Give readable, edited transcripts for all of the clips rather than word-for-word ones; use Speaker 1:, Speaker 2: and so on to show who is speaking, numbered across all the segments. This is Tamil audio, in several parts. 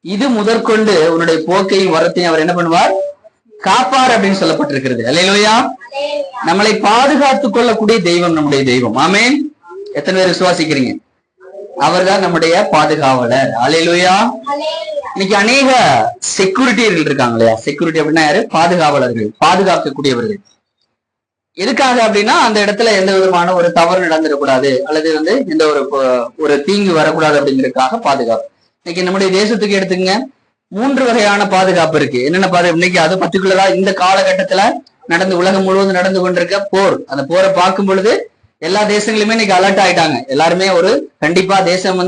Speaker 1: இது முதற்கொண்டு உன்னுடைய போக்கையும் வரத்தையும் அவர் என்ன பண்ணுவார்? காப்பார் அப்படின்னு சொல்லப்பட்டிருக்கிறது. அல்லேலூயா. நம்மளை பாதுகாத்துக் கொள்ளக்கூடிய தெய்வம் நம்முடைய தெய்வம். ஆமென். எத்தனை பேர் விசுவாசிக்கிறீங்க? அவர்தான் நம்முடைய பாதுகாவலர். அல்லேலூயா. இன்னைக்கு அநேக செக்யூரிட்டிகள் இருக்காங்க இல்லையா? செக்யூரிட்டி அப்படின்னா யாரு? பாதுகாவலர்கள், பாதுகாக்கக்கூடியவர்கள். எதுக்காக அப்படின்னா அந்த இடத்துல எந்த விதமான ஒரு தவறு நடந்துடக்கூடாது, அல்லது எந்த ஒரு தீங்கு வரக்கூடாது அப்படிங்கிறதுக்காக பாதுகாப்பு. இன்னைக்கு நம்முடைய தேசத்துக்கு எடுத்துங்க, 3 வகையான பாதுகாப்பு இருக்கு. என்னென்ன பாதுகாப்பு? இன்னைக்கு அது பர்டிகுலரா இந்த காலகட்டத்துல உலகம் முழுவதும் நடந்து கொண்டிருக்க போர், அந்த போரை பார்க்கும் பொழுது எல்லா தேசங்களுமே இன்னைக்கு அலர்ட் ஆயிட்டாங்க. எல்லாருமே கண்டிப்பா தேசம்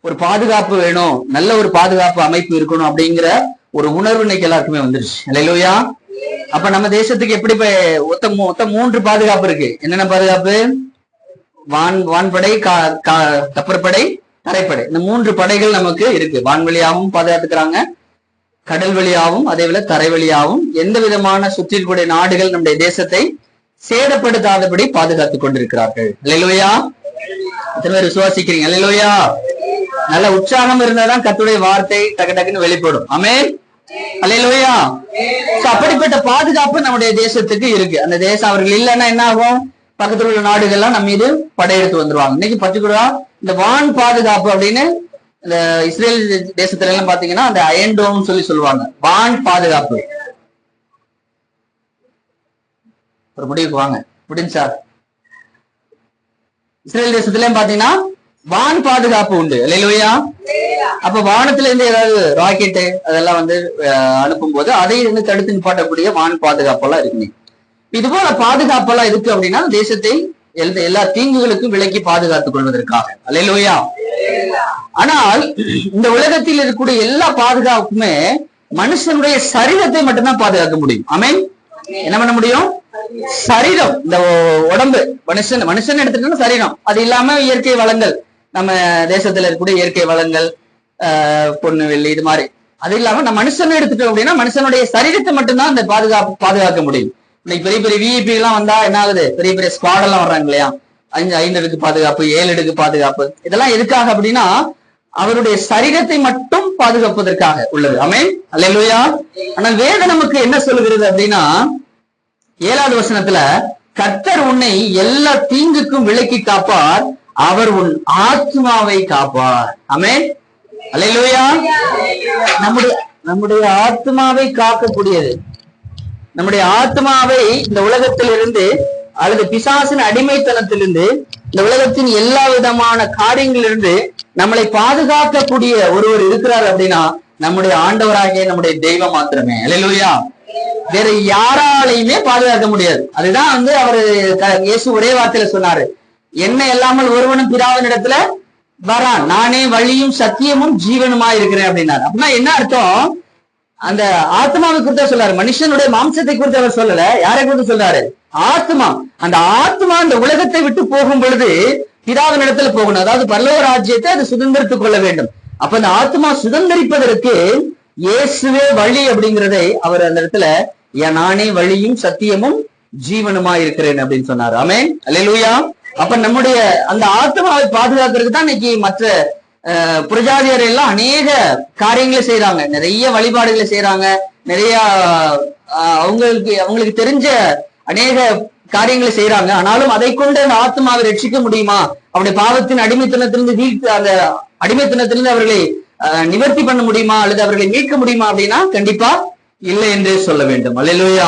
Speaker 1: ஒரு பாதுகாப்பு வேணும், நல்ல ஒரு பாதுகாப்பு அமைப்பு இருக்கணும் அப்படிங்கிற ஒரு உணர்வு இன்னைக்கு எல்லாருக்குமே வந்துருச்சு. அல்லேலூயா. அப்ப நம்ம தேசத்துக்கு எப்படி மொத்தம் 3 பாதுகாப்பு இருக்கு. என்னென்ன பாதுகாப்பு? வான்படை, கப்பற்படை, தரைப்படை. இந்த 3 படைகள் நமக்கு இருக்கு. வான்வழியாகவும் பாதுகாத்துக்கிறாங்க, கடல் வழியாகவும், அதே போல தரை வழியாகவும் எந்த விதமான சுற்றிக்கூடிய நாடுகள் நம்முடைய தேசத்தை சேதப்படுத்தாதபடி பாதுகாத்துக் கொண்டிருக்கிறார்கள். அல்லேலூயா. எத்தனை பேர் விசுவாசிக்கிறீங்க? அல்லேலூயா. நல்ல உற்சாகம் இருந்தாதான் கர்த்தருடைய வார்த்தை டக்கு டக்குன்னு வெளிப்படும். ஆமென். அல்லேலூயா. அப்படிப்பட்ட பாதுகாப்பு நம்முடைய தேசத்துக்கு இருக்கு. அந்த தேசம் அவர்கள் இல்லைன்னா என்ன ஆகும்? பக்கத்துல உள்ள நாடுகள்லாம் நம்ம மீது படையெடுத்து வந்துருவாங்க. இன்னைக்கு பர்டிகுலரா இந்த வான் பாதுகாப்பு அப்படின்னு இந்த இஸ்ரேல் தேசத்துல எல்லாம் பாத்தீங்கன்னா அந்த அயன் டோம் சொல்லுவாங்க. வான் பாதுகாப்பு. ஒரு முடிவுக்கு வாங்க, முடிஞ்சா. இஸ்ரேல் தேசத்திலயும் பாத்தீங்கன்னா வான் பாதுகாப்பு உண்டு. அல்லேலூயா. அப்ப வானத்துல இருந்து ஏதாவது ராக்கெட்டு அதெல்லாம் அனுப்பும் போது அதை தடுத்து நிப்பாட்டக்கூடிய வான் பாதுகாப்பு எல்லாம் இருக்கு. இது போல பாதுகாப்பெல்லாம் இருக்கு அப்படின்னா தேசத்தை எல்லா தீங்குகளுக்கும் விலக்கி பாதுகாத்துக் கொள்வதற்காக. அல்லேலூயா. ஆனால் இந்த உலகத்தில் இருக்கக்கூடிய எல்லா பாதுகாப்புமே மனுஷனுடைய சரீரத்தை மட்டும்தான் பாதுகாக்க முடியும். ஆமென். என்ன பண்ண முடியும்? சரீரம், இந்த உடம்பு, மனுஷன் எடுத்துட்டோம்னா சரீரம். அது இல்லாம இயற்கை வளங்கள், நம்ம தேசத்துல இருக்கக்கூடிய இயற்கை வளங்கள், பொண்ணு வெள்ளி, இது மாதிரி. அது இல்லாம நம்ம மனுஷன் எடுத்துட்டோம் அப்படின்னா மனுஷனுடைய சரீரத்தை மட்டும்தான் அந்த பாதுகாக்க முடியும். இன்னைக்கு பெரிய பெரிய விஐபி எல்லாம் வந்தா என்ன ஆகுது? பெரிய பெரிய ஸ்குவாட் எல்லாம் வர்றாங்க இல்லையா? 5 அடுக்கு பாதுகாப்பு, 7 அடுக்கு பாதுகாப்பு. இதெல்லாம் எதுக்காக அப்படின்னா அவருடைய சரீரத்தை மட்டும் பாதுகாப்பதற்காக உள்ளது. ஆமென். அல்லேலூயா. ஆனால் வேதம் நமக்கு என்ன சொல்லுகிறது அப்படின்னா 7வது வசனத்துல, கர்த்தர் உன்னை எல்லா தீங்குக்கும் விலக்கி காப்பார், அவர் உன் ஆத்மாவை காப்பார். ஆமென். அல்லேலூயா. நம்முடைய ஆத்மாவை காக்கக்கூடியது, நம்முடைய ஆத்மாவை இந்த உலகத்திலிருந்து அல்லது பிசாசின் அடிமைத்தனத்திலிருந்து, இந்த உலகத்தின் எல்லா விதமான காரியங்களிலிருந்து நம்மளை பாதுகாக்கக்கூடிய ஒருவர் இருக்கிறார் அப்படின்னா நம்முடைய ஆண்டவராகிய நம்முடைய தெய்வம் மாத்திரமே. அல்லேலூயா. வேற யாராலையுமே பாதுகாக்க முடியாது. அதுதான் அவரு இயேசு ஒரே வார்த்தையில சொன்னாரு, என்ன இல்லாமல் ஒருவனும் பிதாவின் இடத்துல வரான், நானே வழியும் சத்தியமும் ஜீவனுமா இருக்கிறேன் அப்படின்னாரு. அப்படின்னா என்ன அர்த்தம்? அந்த ஆத்மாவை குறித்து சொல்றாரு. மனுஷனுடைய மாம்சத்தை குறித்து அவர் சொல்லல. யாரை குறித்து சொல்றாரு? ஆத்மா. அந்த ஆத்மா அந்த உலகத்தை விட்டு போகும் பொழுது பிதாவின் இடத்துல போகணும். அதாவது பரலோக ராஜ்யத்தை அது சுதந்திரித்துக் கொள்ள வேண்டும். அப்ப அந்த ஆத்மா சுதந்திரிப்பதற்கு இயேசுவே வழி அப்படிங்கிறதை அவர் அந்த இடத்துல நானே வழியும் சத்தியமும் ஜீவனுமா இருக்கிறேன் அப்படின்னு சொன்னார். ஆமென். அல்லேலூயா. அப்ப நம்முடைய அந்த ஆத்மாவை பாதுகாக்கிறதுக்கு தான் இன்னைக்கு மற்ற புரஜாதியர் எல்லாம் அநேக காரியங்களை செய்யறாங்க, நிறைய வழிபாடுகளை செய்யறாங்க, நிறைய அவங்களுக்கு தெரிஞ்ச அநேக காரியங்களை செய்யறாங்க. ஆனாலும் அதை கொண்டு அந்த ஆத்மாவை ரட்சிக்க முடியுமா? அவருடைய பாவத்தின் அடிமைத்தனத்திலிருந்து அந்த அடிமைத்தனத்திலிருந்து அவர்களை நிவர்த்தி பண்ண முடியுமா, அல்லது அவர்களை மீட்க முடியுமா அப்படின்னா கண்டிப்பா இல்லை என்று சொல்ல வேண்டும். அல்லேலூயா.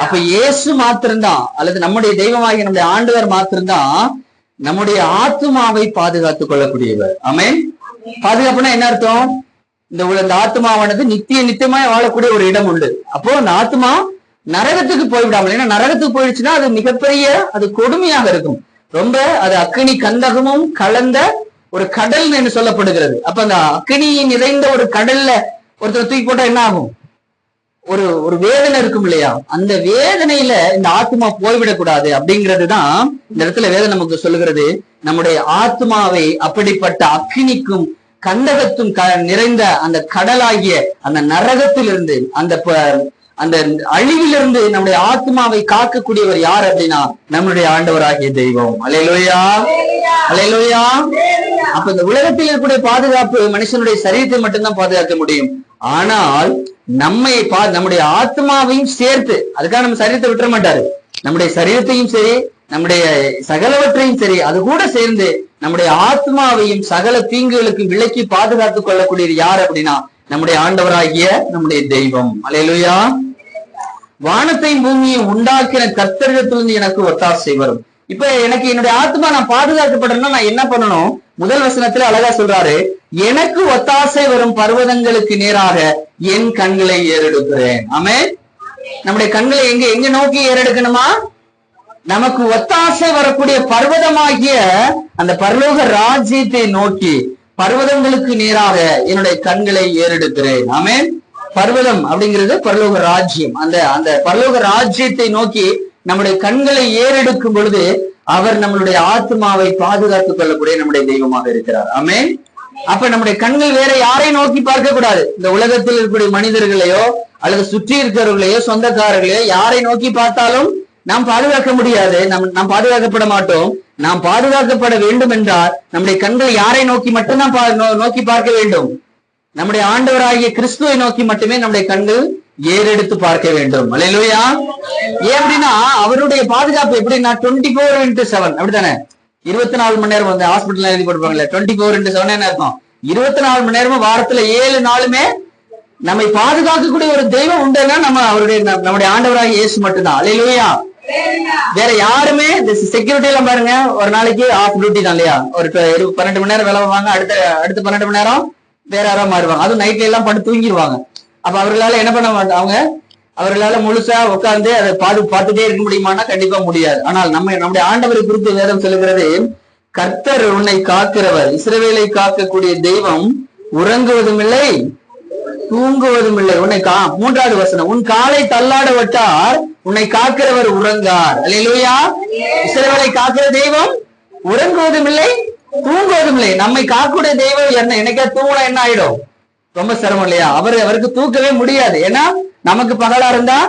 Speaker 1: அப்ப இயேசு மாத்திரம்தான், அல்லது நம்முடைய தெய்வமாகிய நம்முடைய ஆண்டவர் மாத்திரம்தான் நம்முடைய ஆத்மாவை பாதுகாத்துக் கொள்ளக்கூடியவர். ஆமென். பாதுகாப்புனா என்ன அர்த்தம்? இந்த ஆத்மாவானது நித்தியமாய் வாழக்கூடிய ஒரு இடம் உண்டு. அப்போ அந்த ஆத்மா நரகத்துக்கு போய்விடாமல், ஏன்னா நரகத்துக்கு போயிடுச்சுன்னா அது மிகப்பெரிய, அது கொடுமையாக இருக்கும். ரொம்ப அது அக்கினி கந்தகமும் கலந்த ஒரு கடல் என்று சொல்லப்படுகிறது. அப்ப அந்த அக்கினி நிறைந்த ஒரு கடல்ல ஒருத்தர் தூக்கி போட்டா என்ன ஆகும்? ஒரு வேதனை இருக்கும் இல்லையா? அந்த வேதனையில இந்த ஆத்மா போய்விடக்கூடாது அப்படிங்கிறதுதான் இந்த இடத்துல வேதனை நமக்கு சொல்லுகிறது. நம்முடைய ஆத்மாவை அப்படிப்பட்ட அக்கினிக்கும் கந்தகத்தும் நிறைந்த அந்த கடலாகிய அந்த நரகத்திலிருந்து, அந்த அழிவிலிருந்து நம்முடைய ஆத்மாவை காக்கக்கூடியவர் யார் அப்படின்னா நம்முடைய ஆண்டவராகிய தெய்வம். அல்லேலூயா, அல்லேலூயா. அப்ப இந்த உலகத்தில் இருக்கக்கூடிய பாதுகாப்பு மனுஷனுடைய சரீரத்தை மட்டும்தான் பாதுகாக்க முடியும். ஆனால் நம்முடைய ஆத்மாவையும் சேர்த்து, அதுக்காக நம்ம சரீரத்தை விட்டுற மாட்டாரு. நம்முடைய சரீரத்தையும் சரி, நம்முடைய சகலவற்றையும் சரி, அது கூட சேர்ந்து நம்முடைய ஆத்மாவையும் சகல தீங்குகளுக்கு விலக்கி பாதுகாத்துக் கொள்ளக்கூடியது யார் அப்படின்னா நம்முடைய ஆண்டவராகிய நம்முடைய தெய்வம். அல்லேலூயா. வானத்தையும் பூமியை உண்டாக்கின கர்த்தரிடத்திலிருந்து எனக்கு ஒத்தாசை வரும். இப்ப எனக்கு என்னுடைய ஆத்மா நான் பாதுகாக்கப்படணும்னா நான் என்ன பண்ணணும்? முதல் வசனத்துல அழகா சொல்றாரு, எனக்கு ஒத்தாசை வரும் பர்வதங்களுக்கு நேராக என் கண்களை ஏறெடுக்கிறேன். ஆமென். நம்முடைய கண்களை எங்க நோக்கி ஏறெடுக்கணுமா? நமக்கு ஒத்தாசை வரக்கூடிய பர்வதமாகிய அந்த பரலோக ராஜ்யத்தை நோக்கி பர்வதங்களுக்கு நேராக என்னுடைய கண்களை ஏறெடுக்கிறேன். ஆமென். பர்வதம் அப்படிங்கிறது பரலோக ராஜ்யம். அந்த பரலோக ராஜ்யத்தை நோக்கி நம்முடைய கண்களை ஏறெடுக்கும் பொழுது அவர் நம்மளுடைய ஆத்மாவை பாதுகாத்துக் கொள்ளக்கூடிய நம்முடைய தெய்வமாக இருக்கிறார். ஆமென். அப்ப நம்முடைய கண்கள் வேற யாரை நோக்கி பார்க்க கூடாது. இந்த உலகத்தில் இருக்கக்கூடிய மனிதர்களையோ அல்லது சுற்றி இருக்கிறவர்களையோ சொந்தக்காரர்களையோ யாரை நோக்கி பார்த்தாலும் நாம் பாதுகாக்க முடியாது. நாம் பாதுகாக்கப்பட மாட்டோம். நாம் பாதுகாக்கப்பட வேண்டும் என்றால் நம்முடைய கண்கள் யாரை நோக்கி மட்டும்தான் நோக்கி பார்க்க வேண்டும்? நம்முடைய ஆண்டவராகிய கிறிஸ்துவை நோக்கி மட்டுமே நம்முடைய கண்கள் ஏறெடுத்து பார்க்க வேண்டும். அல்லேலூயா. ஏன் அப்படின்னா அவருடைய பாதுகாப்பு எப்படின்னா 24x7 அப்படித்தானே? 24 மணி நேரம் வந்து ஹாஸ்பிட்டல் எழுதி கொடுப்பாங்கல்ல, 24x7 என்ன அர்த்தம்? 24 மணி நேரமும் வாரத்துல 7 நாளுமே நம்மை பாதுகாக்கக்கூடிய ஒரு தெய்வம் உண்டுன்னா நம்முடைய ஆண்டவராகிய இயேசு மட்டும்தான். அல்லேலூயா. வேற யாருமே செக்யூரிட்டி எல்லாம் பாருங்க, ஒரு நாளைக்கு ஆஃப் டியூட்டி தான் இல்லையா? ஒரு 12 மணி நேரம் வேலை வாங்க, அடுத்த 12 மணி நேரம் வேற யாரோ மாறுவாங்க. அதுவும் நைட்ல எல்லாம் படுத்து தூங்கிடுவாங்க. அப்ப அவர்களால என்ன பண்ண மாட்டாங்க? அவர்களால முழுசா உட்கார்ந்து அதை பார்த்துட்டே இருக்க முடியுமானா கண்டிப்பா முடியாது. ஆனால் நம்முடைய ஆண்டவரை குறித்து வேதம் சொல்லுகிறது, கர்த்தர் உன்னை காக்கிறவர், இஸ்ரவேலை காக்கக்கூடிய தெய்வம் உறங்குவதும் இல்லை தூங்குவதும் இல்லை. மூன்றாவது வசனம், உன் காலை தள்ளாட விட்டார் உன்னை காக்கிறவர் உறங்கார். அல்லேலூயா. இஸ்ரவேலை காக்கிற தெய்வம் உறங்குவதும் இல்லை தூங்குவதும் இல்லை. நம்மை காக்கக்கூடிய தெய்வம் என்னைக்கா தூங்கினா என்ன ஆயிடும்? ரொம்ப சிரமம் இல்லையா? அவருக்கு தூக்கவே முடியாது. ஏன்னா நமக்கு பகலா இருந்தா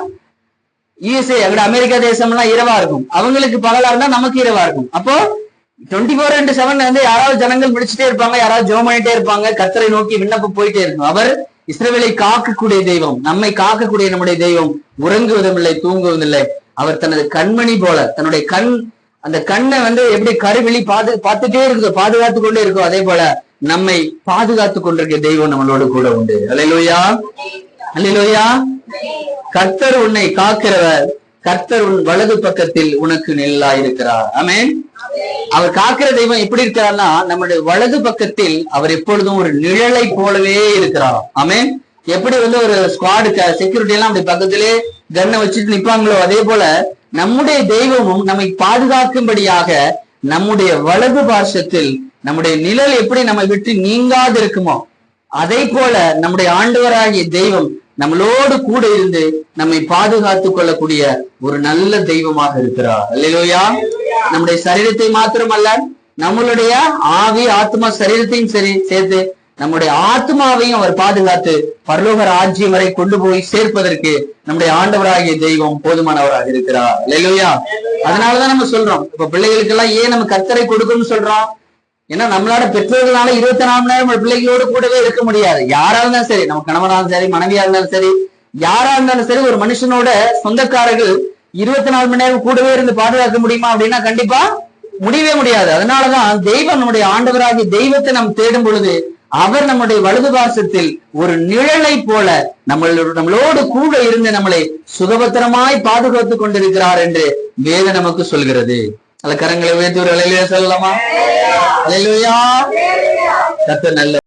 Speaker 1: யூஎஸ்ஏ அமெரிக்கா தேசம்லாம் இரவா இருக்கும், அவங்களுக்கு பகலா இருந்தா நமக்கு இரவா இருக்கும். அப்போ 24x7 வந்து யாராவது ஜனங்கள் விழிச்சுட்டே இருப்பாங்க, யாராவது ஜெபம் பண்ணிட்டே இருப்பாங்க, கர்த்தரை நோக்கி விண்ணப்பம் போயிட்டே இருக்கும். அவர் இஸ்ரவேலை காக்கக்கூடிய தெய்வம், நம்மை காக்கக்கூடிய நம்முடைய தெய்வம் உறங்குவதும் இல்லை தூங்குவதும் இல்லை. அவர் தனது கண்மணி போல தன்னுடைய அந்த கண்ணை வந்து எப்படி கருவிழி பார்த்துட்டே இருக்குதோ, பாதுகாத்து கொண்டே இருக்கோ, அதே போல நம்மை பாதுகாத்து கொண்டிருக்க தெய்வம் நம்மளோடு கூட உண்டு. அல்லேலூயா, அல்லேலூயா. கர்த்தர் உன்னை காக்கிறவர், கர்த்தர் உன் வலது பக்கத்தில் உனக்கு நிழலா இருக்கிறார். ஆமென். அவர் காக்கிற தெய்வம் எப்படி இருக்கிறார்னா நம்முடைய வலது பக்கத்தில் அவர் எப்பொழுதும் ஒரு நிழலை போலவே இருக்கிறார். ஆமென். எப்படி வந்து ஒரு ஸ்குவாடு செக்யூரிட்டி எல்லாம் அப்படி பக்கத்திலே கண்ணை வச்சுட்டு நிப்பாங்களோ, அதே போல நம்முடைய தெய்வமும் நம்மை பாதுகாக்கும்படியாக நம்முடைய வலது பார்சத்தில் நம்முடைய நிழல் எப்படி நம்மை விட்டு நீங்காது இருக்குமோ, அதே போல நம்முடைய ஆண்டவராகிய தெய்வம் நம்மளோடு கூட இருந்து நம்மை பாதுகாத்துக் கொள்ளக்கூடிய ஒரு நல்ல தெய்வமாக இருக்கிறார். அல்லேலூயா. நம்முடைய சரீரத்தை மாத்திரமல்ல, நம்மளுடைய ஆவி ஆத்மா சரீரத்தையும் சரி சேர்த்து நம்முடைய ஆத்மாவையும் அவர் பாதுகாத்து பரலோக ராஜ்யம் வரை கொண்டு போய் சேர்ப்பதற்கு நம்முடைய ஆண்டவராகிய தெய்வம் போதுமானவராக இருக்கிறார். அல்லேலூயா. அதனாலதான் நம்ம சொல்றோம், இப்ப பிள்ளைகளுக்கு எல்லாம் ஏன் நம்ம கர்த்தரை கொடுக்கணும்னு சொல்றோம்? ஏன்னா நம்மளோட பெற்றோர்களால 24 மணி நேரம் பிள்ளைகளோடு கூடவே இருக்க முடியாது. யாரா இருந்தாலும் சரி, நம்ம கணவனாலும் சரி, மனைவியா இருந்தாலும் சரி, யாரா இருந்தாலும் சரி, ஒரு மனுஷனோட சொந்தக்காரர்கள் 24 மணி நேரம் கூடவே இருந்து பாதுகாக்க முடியுமா அப்படின்னா கண்டிப்பா முடியவே முடியாது. அதனாலதான் தெய்வம், நம்முடைய ஆண்டவராகிய தெய்வத்தை நாம் தேடும் பொழுது அவர் நம்முடைய வலது பாசத்தில் ஒரு நிழலை போல நம்மளோடு கூட இருந்து நம்மளை சுகபத்திரமாய் பாதுகாத்துக் கொண்டிருக்கிறார் என்று வேதம் நமக்கு சொல்கிறது. அல்ல கரங்களை உயர்த்தி ஒரு அல்லேலூயா சொல்லலாமா? அல்லேலூயா. கர்த்தர் நல்ல